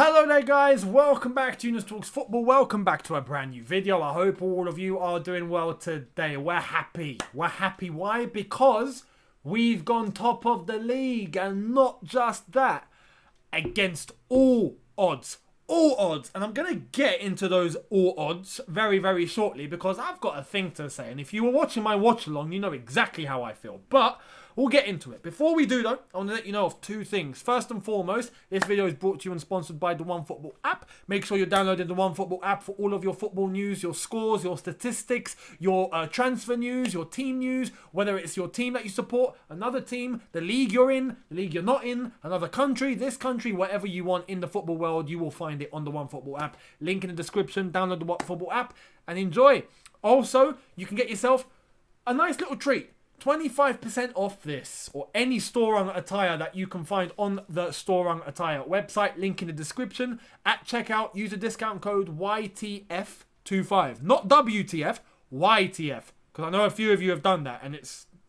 Hello there guys, welcome back to Younes Talks Football, welcome back to a brand new video. I hope all of you are doing well today. We're happy. Why? Because we've gone top of the league, and not just that, against all odds. And I'm going to get into those all odds very shortly because I've got a thing to say, and if you were watching my watch along, you know exactly how I feel, but we'll get into it. Before we do though, I want to let you know of two things. First and foremost, this video is brought to you and sponsored by the OneFootball app. Make sure you're downloading the OneFootball app for all of your football news, your scores, your statistics, your transfer news, your team news, whether it's your team that you support, another team, the league you're in, the league you're not in, another country, this country, whatever you want in the football world, you will find it on the OneFootball app. Link in the description, download the OneFootball app and enjoy. Also, you can get yourself a nice little treat. 25% off this or any store-run attire that you can find on the store-run attire website. Link in the description. At checkout, use the discount code YTF25. Not WTF, YTF. Because I know a few of you have done that and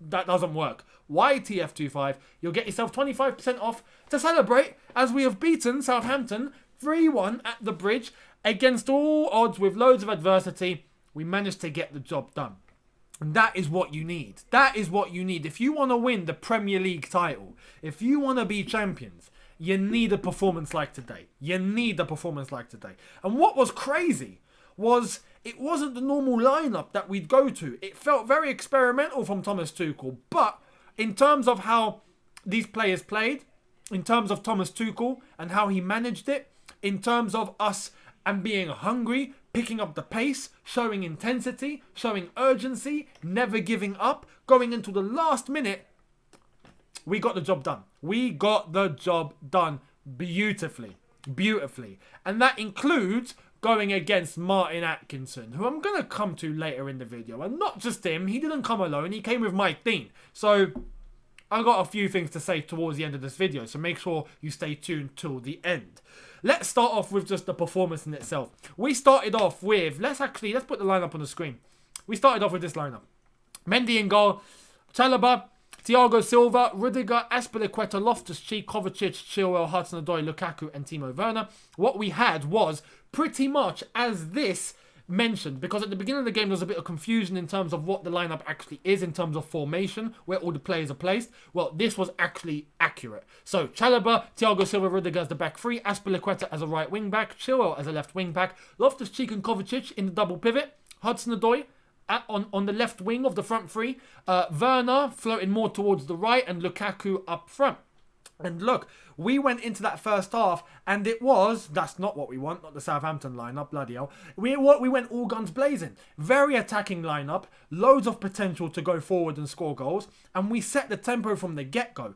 that doesn't work. YTF25. You'll get yourself 25% off to celebrate as we have beaten Southampton 3-1 at the Bridge against all odds with loads of adversity. We managed to get the job done. And that is what you need. That is what you need. If you want to win the Premier League title, if you want to be champions, you need a performance like today. And what was crazy was it wasn't the normal lineup that we'd go to. It felt very experimental from Thomas Tuchel. But in terms of how these players played, in terms of Thomas Tuchel and how he managed it, in terms of us and being hungry, picking up the pace, showing intensity, showing urgency, never giving up, going into the last minute, we got the job done. We got the job done beautifully. And that includes going against Martin Atkinson, who I'm going to come to later in the video. And not just him, he didn't come alone, he came with Mike Dean. So I've got a few things to say towards the end of this video, so make sure you stay tuned till the end. Let's start off with just the performance in itself. We started off with, let's put the lineup on the screen. We started off with this lineup. Mendy in goal, Chalobah, Thiago Silva, Rudiger, Azpilicueta, Loftus-Cheek, Kovacic, Chilwell, Hudson-Odoi, Lukaku and Timo Werner. What we had was pretty much as this mentioned, because at the beginning of the game there was a bit of confusion in terms of what the lineup actually is in terms of formation, where all the players are placed. Well, this was actually accurate. So Chalobah, Thiago Silva, Rudiger as the back three, Azpilicueta as a right wing back, Chilwell as a left wing back, Loftus-Cheek and Kovacic in the double pivot, Hudson-Odoi on the left wing of the front three, Werner floating more towards the right and Lukaku up front. And look, we went into that first half and that's not what we want, not the Southampton lineup, bloody hell. We went all guns blazing. Very attacking lineup, loads of potential to go forward and score goals. And we set the tempo from the get-go.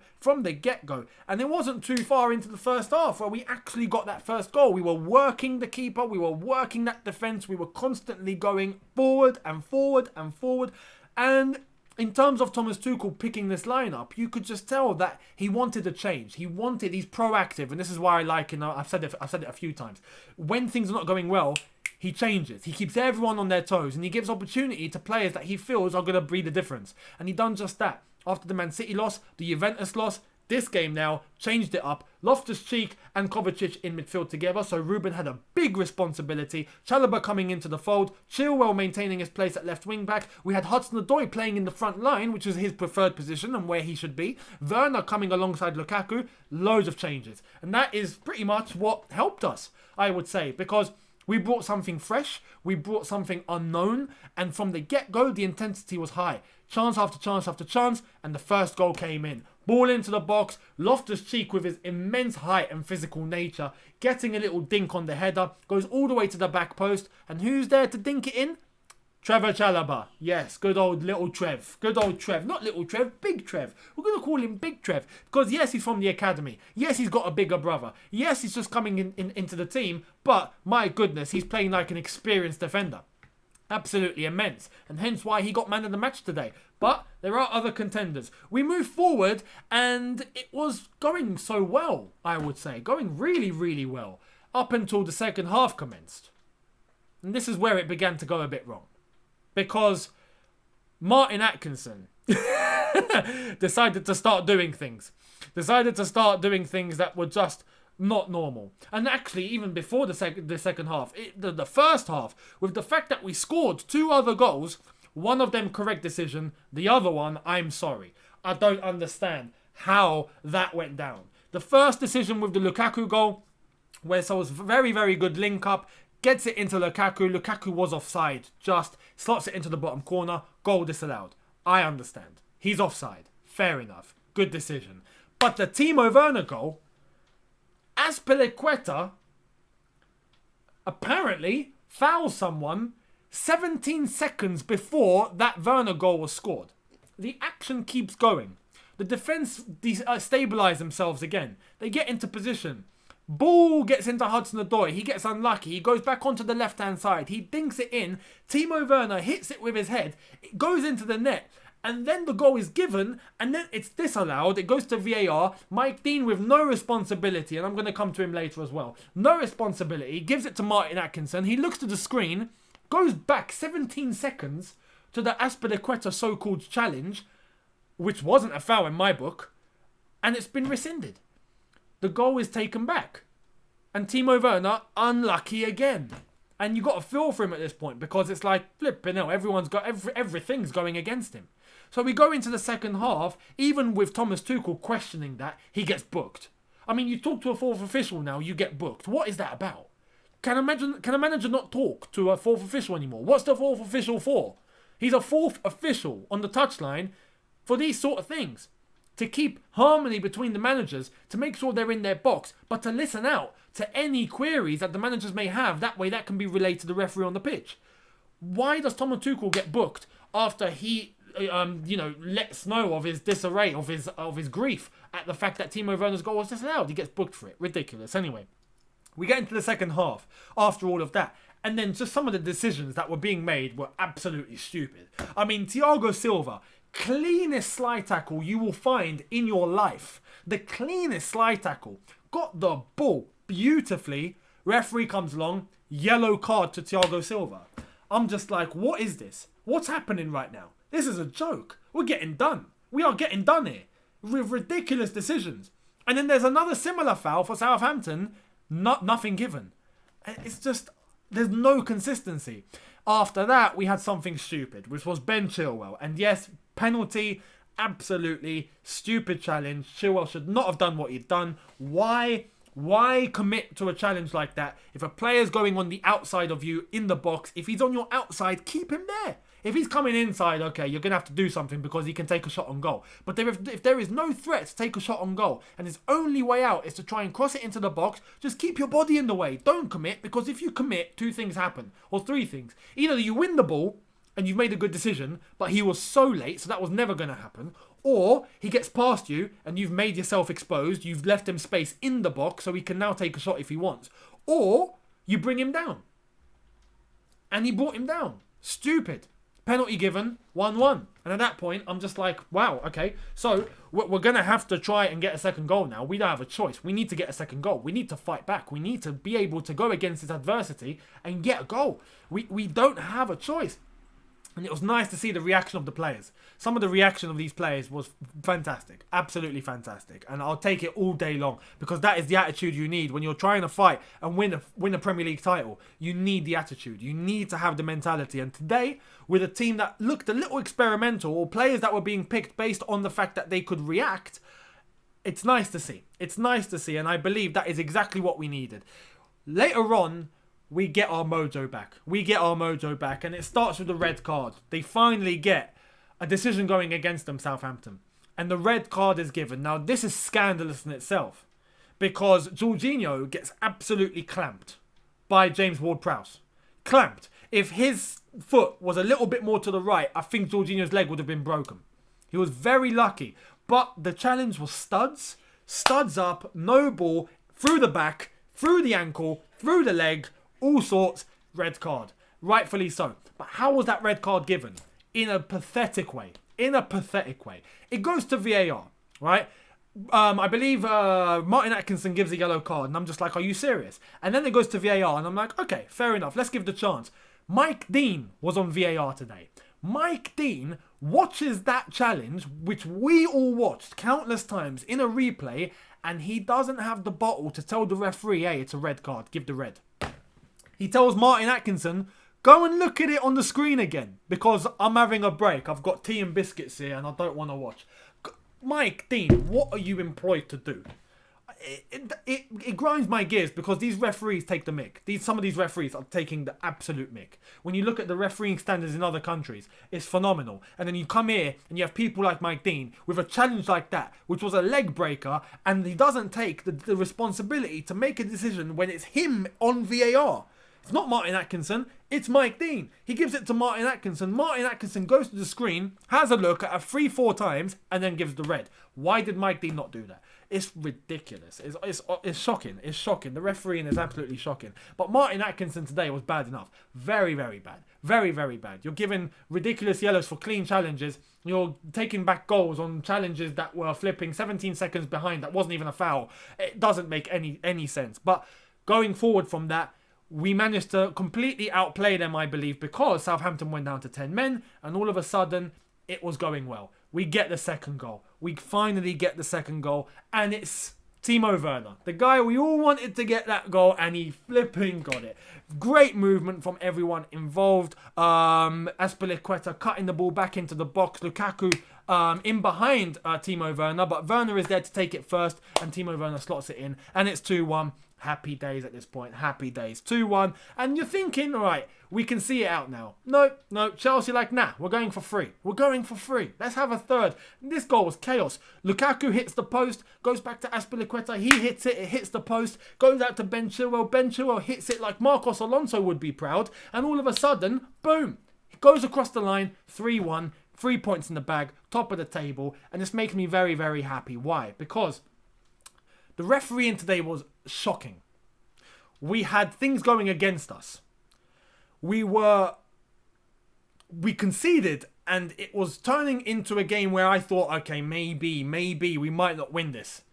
And it wasn't too far into the first half where we actually got that first goal. We were working the keeper, we were working that defence, we were constantly going forward. And in terms of Thomas Tuchel picking this lineup, you could just tell that he wanted a change. He's proactive, and this is why I like, I've said it a few times. When things are not going well, he changes. He keeps everyone on their toes, and he gives opportunity to players that he feels are going to breed the difference. And he done just that. After the Man City loss, the Juventus loss, this game now changed it up. Loftus-Cheek and Kovacic in midfield together, so Ruben had a big responsibility. Chalobah coming into the fold, Chilwell maintaining his place at left wing back. We had Hudson-Odoi playing in the front line, which is his preferred position and where he should be. Werner coming alongside Lukaku. Loads of changes, and that is pretty much what helped us, I would say, because we brought something fresh, we brought something unknown, and from the get-go, the intensity was high. Chance after chance after chance, and the first goal came in. Ball into the box, Loftus-Cheek with his immense height and physical nature, getting a little dink on the header, goes all the way to the back post, and who's there to dink it in? Trevor Chalobah. Yes, good old little Trev. Not little Trev, Big Trev. We're going to call him Big Trev. Because yes, he's from the academy. Yes, he's got a bigger brother. Yes, he's just coming into the team. But, my goodness, he's playing like an experienced defender. Absolutely immense. And hence why he got man of the match today. But there are other contenders. We move forward and it was going so well, I would say. Going really well. Up until the second half commenced. And this is where it began to go a bit wrong. Because Martin Atkinson decided to start doing things. That were just Not normal. And actually, even before the second half, the first half, with the fact that we scored 2 other goals, one of them correct decision, the other one, I'm sorry. I don't understand how that went down. The first decision with the Lukaku goal, where so it was very, very good link up, gets it into Lukaku. Lukaku was offside, just slots it into the bottom corner, goal disallowed. I understand. He's offside. Fair enough. Good decision. But the Timo Werner goal, Azpilicueta apparently fouled someone 17 seconds before that Werner goal was scored. The action keeps going. The defence stabilise themselves again. They get into position. Ball gets into Hudson-Odoi. He gets unlucky. He goes back onto the left-hand side. He dinks it in. Timo Werner hits it with his head. It goes into the net. And then the goal is given, and then it's disallowed. It goes to VAR. Mike Dean with no responsibility, and I'm going to come to him later as well. No responsibility. Gives it to Martin Atkinson. He looks to the screen, goes back 17 seconds to the Azpilicueta so-called challenge, which wasn't a foul in my book, and it's been rescinded. The goal is taken back. And Timo Werner, unlucky again. And you got a feel for him at this point, because it's like, flipping hell, everything's going against him. So we go into the second half, even with Thomas Tuchel questioning that, he gets booked. I mean, you talk to a fourth official now, you get booked. What is that about? Can a manager not talk to a fourth official anymore? What's the fourth official for? He's a fourth official on the touchline for these sort of things. To keep harmony between the managers, to make sure they're in their box, but to listen out to any queries that the managers may have. That way that can be relayed to the referee on the pitch. Why does Thomas Tuchel get booked after he lets know of his disarray, of his grief at the fact that Timo Werner's goal was disallowed? He gets booked for it. Ridiculous. Anyway, we get into the second half after all of that. And then just some of the decisions that were being made were absolutely stupid. I mean, Thiago Silva, cleanest slide tackle you will find in your life. The cleanest slide tackle. Got the ball beautifully. Referee comes along. Yellow card to Thiago Silva. I'm just like, what is this? What's happening right now? This is a joke. We're getting done. We are getting done here. With ridiculous decisions. And then there's another similar foul for Southampton. Nothing given. It's just, there's no consistency. After that, we had something stupid, which was Ben Chilwell. And yes, penalty, absolutely stupid challenge. Chilwell should not have done what he'd done. Why commit to a challenge like that? If a player's going on the outside of you in the box, if he's on your outside, keep him there. If he's coming inside, okay, you're going to have to do something because he can take a shot on goal. But if there is no threat to take a shot on goal and his only way out is to try and cross it into the box, just keep your body in the way. Don't commit, because if you commit, 2 things happen. Or 3 things. Either you win the ball and you've made a good decision, but he was so late, so that was never going to happen. Or he gets past you and you've made yourself exposed. You've left him space in the box so he can now take a shot if he wants. Or you bring him down. And he brought him down. Stupid. Penalty given, 1-1. And at that point, I'm just like, wow, okay. So we're going to have to try and get a second goal now. We don't have a choice. We need to get a second goal. We need to fight back. We need to be able to go against this adversity and get a goal. We don't have a choice. And it was nice to see the reaction of the players. Some of the reaction of these players was fantastic. Absolutely fantastic. And I'll take it all day long, because that is the attitude you need when you're trying to fight and win a Premier League title. You need the attitude. You need to have the mentality. And today, with a team that looked a little experimental, or players that were being picked based on the fact that they could react, it's nice to see. It's nice to see. And I believe that is exactly what we needed. Later on, we get our mojo back. And it starts with the red card. They finally get a decision going against them, Southampton. And the red card is given. Now, this is scandalous in itself, because Jorginho gets absolutely clamped by James Ward-Prowse. Clamped. If his foot was a little bit more to the right, I think Jorginho's leg would have been broken. He was very lucky. But the challenge was studs. Studs up, no ball, through the back, through the ankle, through the leg, all sorts, red card. Rightfully so. But how was that red card given? In a pathetic way. It goes to VAR, right? I believe Martin Atkinson gives a yellow card, and I'm just like, are you serious? And then it goes to VAR, and I'm like, okay, fair enough. Let's give it a chance. Mike Dean was on VAR today. Mike Dean watches that challenge, which we all watched countless times in a replay, and he doesn't have the bottle to tell the referee, hey, it's a red card, give the red. He tells Martin Atkinson, go and look at it on the screen again, because I'm having a break. I've got tea and biscuits here and I don't want to watch. Mike Dean, what are you employed to do? It grinds my gears because these referees take the mick. Some of these referees are taking the absolute mick. When you look at the refereeing standards in other countries, it's phenomenal. And then you come here and you have people like Mike Dean with a challenge like that, which was a leg breaker, and he doesn't take the responsibility to make a decision when it's him on VAR. It's not Martin Atkinson, it's Mike Dean. He gives it to Martin Atkinson. Martin Atkinson goes to the screen, has a look at it 3-4 times, and then gives the red. Why did Mike Dean not do that? It's ridiculous. It's shocking. It's shocking. The refereeing is absolutely shocking. But Martin Atkinson today was bad enough. Very, very bad. Very, very bad. You're giving ridiculous yellows for clean challenges. You're taking back goals on challenges that were flipping 17 seconds behind. That wasn't even a foul. It doesn't make any sense. But going forward from that, we managed to completely outplay them, I believe, because Southampton went down to 10 men, and all of a sudden, it was going well. We get the second goal. We finally get the second goal, and it's Timo Werner, the guy we all wanted to get that goal, and he flipping got it. Great movement from everyone involved. Azpilicueta cutting the ball back into the box. Lukaku in behind Timo Werner, but Werner is there to take it first, and Timo Werner slots it in, and it's 2-1. Happy days at this point. Happy days. 2-1. And you're thinking, all right, we can see it out now. No. Chelsea like, nah, we're going for free. We're going for free. Let's have a third. This goal was chaos. Lukaku hits the post, goes back to Azpilicueta. He hits it. It hits the post. Goes out to Ben Chilwell. Ben Chilwell hits it like Marcos Alonso would be proud. And all of a sudden, boom. It goes across the line. 3-1. 3 points in the bag. Top of the table. And this makes me very, very happy. Why? Because the refereeing today was shocking. We had things going against us. We conceded, and it was turning into a game where I thought, okay, maybe we might not win this.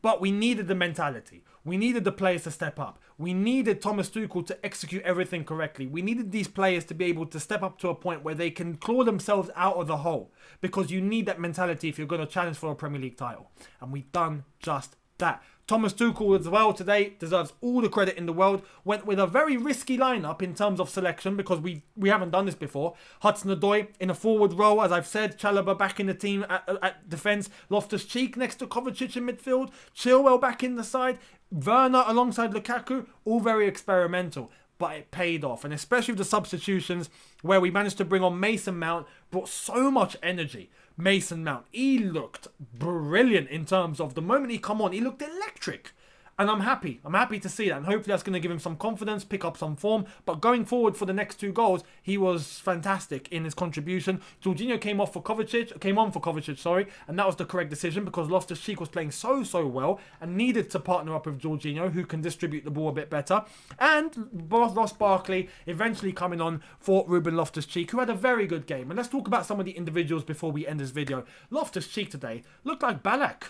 But we needed the mentality. We needed the players to step up. We needed Thomas Tuchel to execute everything correctly. We needed these players to be able to step up to a point where they can claw themselves out of the hole. Because you need that mentality if you're going to challenge for a Premier League title. And we've done just that. Thomas Tuchel as well today deserves all the credit in the world. Went with a very risky lineup in terms of selection because we haven't done this before. Hudson-Odoi in a forward role, as I've said. Chalobah back in the team at defence. Loftus-Cheek next to Kovacic in midfield. Chilwell back in the side. Werner alongside Lukaku. All very experimental. But it paid off. And especially with the substitutions where we managed to bring on Mason Mount. Brought so much energy. Mason Mount, he looked brilliant in terms of the moment he come on, he looked electric. And I'm happy to see that. And hopefully that's going to give him some confidence, pick up some form. But going forward for the next 2 goals, he was fantastic in his contribution. Jorginho came on for Kovacic, and that was the correct decision because Loftus-Cheek was playing so well and needed to partner up with Jorginho, who can distribute the ball a bit better. And Ross Barkley eventually coming on for Ruben Loftus-Cheek, who had a very good game. And let's talk about some of the individuals before we end this video. Loftus-Cheek today looked like Ballack.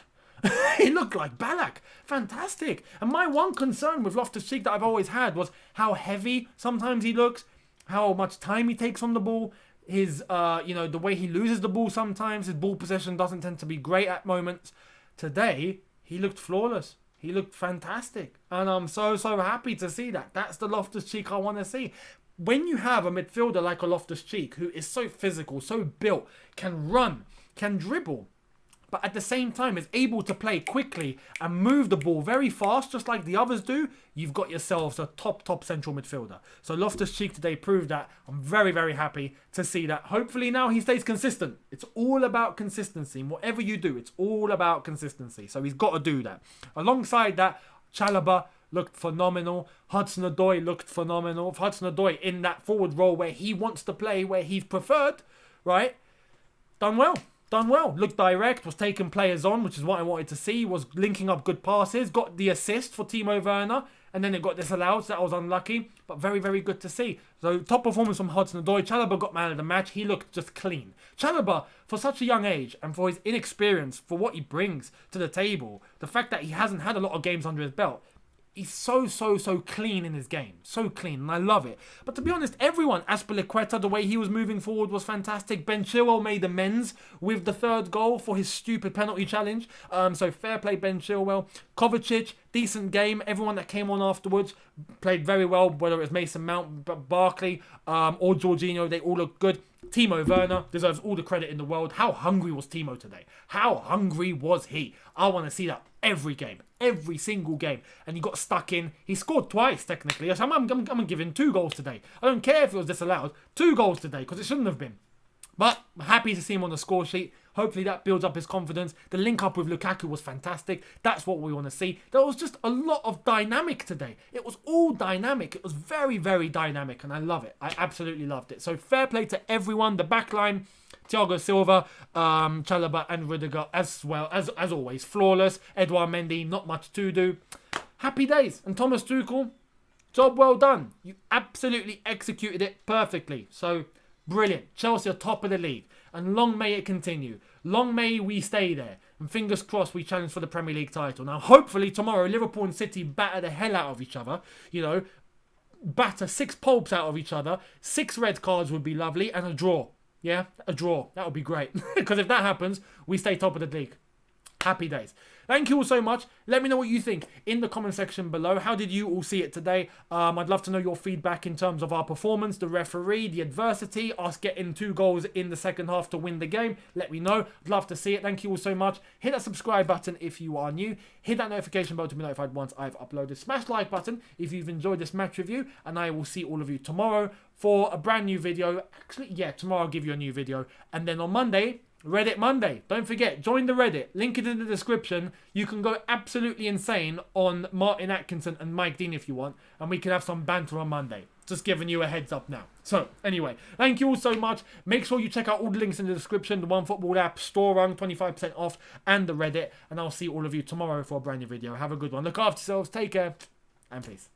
He looked like Ballack. Fantastic. And my one concern with Loftus-Cheek that I've always had was how heavy sometimes he looks, how much time he takes on the ball, his, the way he loses the ball sometimes. His ball possession doesn't tend to be great at moments. Today, he looked flawless. He looked fantastic. And I'm so happy to see that. That's the Loftus-Cheek I want to see. When you have a midfielder like a Loftus-Cheek who is so physical, so built, can run, can dribble, but at the same time is able to play quickly and move the ball very fast, just like the others do, you've got yourselves a top central midfielder. So Loftus-Cheek today proved that. I'm very, very happy to see that. Hopefully now he stays consistent. It's all about consistency. And whatever you do, it's all about consistency. So he's got to do that. Alongside that, Chalobah looked phenomenal. Hudson-Odoi looked phenomenal. Hudson-Odoi in that forward role where he wants to play, where he's preferred, right? Done well. Looked direct, was taking players on, which is what I wanted to see. Was linking up good passes, got the assist for Timo Werner, and then it got disallowed, so that was unlucky. But very, very good to see. So top performance from Hudson-Odoi. Chalobah got man of the match. He looked just clean. Chalobah, for such a young age, and for his inexperience, for what he brings to the table, the fact that he hasn't had a lot of games under his belt, He's so clean in his game. So clean, and I love it. But to be honest, everyone, Azpilicueta, the way he was moving forward was fantastic. Ben Chilwell made amends with the third goal for his stupid penalty challenge. So fair play, Ben Chilwell. Kovacic, decent game. Everyone that came on afterwards played very well, whether it was Mason Mount, Barkley, or Jorginho. They all look good. Timo Werner deserves all the credit in the world. How hungry was Timo today? How hungry was he? I want to see that every game. Every single game. And he got stuck in. He scored twice, technically. So I'm going to give him 2 goals today. I don't care if it was disallowed. 2 goals today, because it shouldn't have been. But I'm happy to see him on the score sheet. Hopefully that builds up his confidence. The link up with Lukaku was fantastic. That's what we want to see. There was just a lot of dynamic today. It was all dynamic. It was very, very dynamic, and I love it. I absolutely loved it. So fair play to everyone. The back line, Thiago Silva, Chalobah and Rudiger as well. As always, flawless. Edouard Mendy, not much to do. Happy days. And Thomas Tuchel, job well done. You absolutely executed it perfectly. So brilliant. Chelsea are top of the league. And long may it continue. Long may we stay there. And fingers crossed we challenge for the Premier League title. Now, hopefully tomorrow, Liverpool and City batter the hell out of each other. You know, batter 6 pulps out of each other. 6 red cards would be lovely. And a draw. Yeah, a draw. That would be great. Because if that happens, we stay top of the league. Happy days. Thank you all so much. Let me know what you think in the comment section below. How did you all see it today? I'd love to know your feedback in terms of our performance, the referee, the adversity, us getting 2 goals in the second half to win the game. Let me know. I'd love to see it. Thank you all so much. Hit that subscribe button if you are new. Hit that notification bell to be notified once I've uploaded. Smash the like button if you've enjoyed this match review. And I will see all of you tomorrow for a brand new video. Actually, yeah, tomorrow I'll give you a new video. And then on Monday, Reddit Monday. Don't forget, join the Reddit. Link it in the description. You can go absolutely insane on Martin Atkinson and Mike Dean if you want. And we can have some banter on Monday. Just giving you a heads up now. So, anyway, thank you all so much. Make sure you check out all the links in the description. The OneFootball app, store run, 25% off, and the Reddit. And I'll see all of you tomorrow for a brand new video. Have a good one. Look after yourselves. Take care. And peace.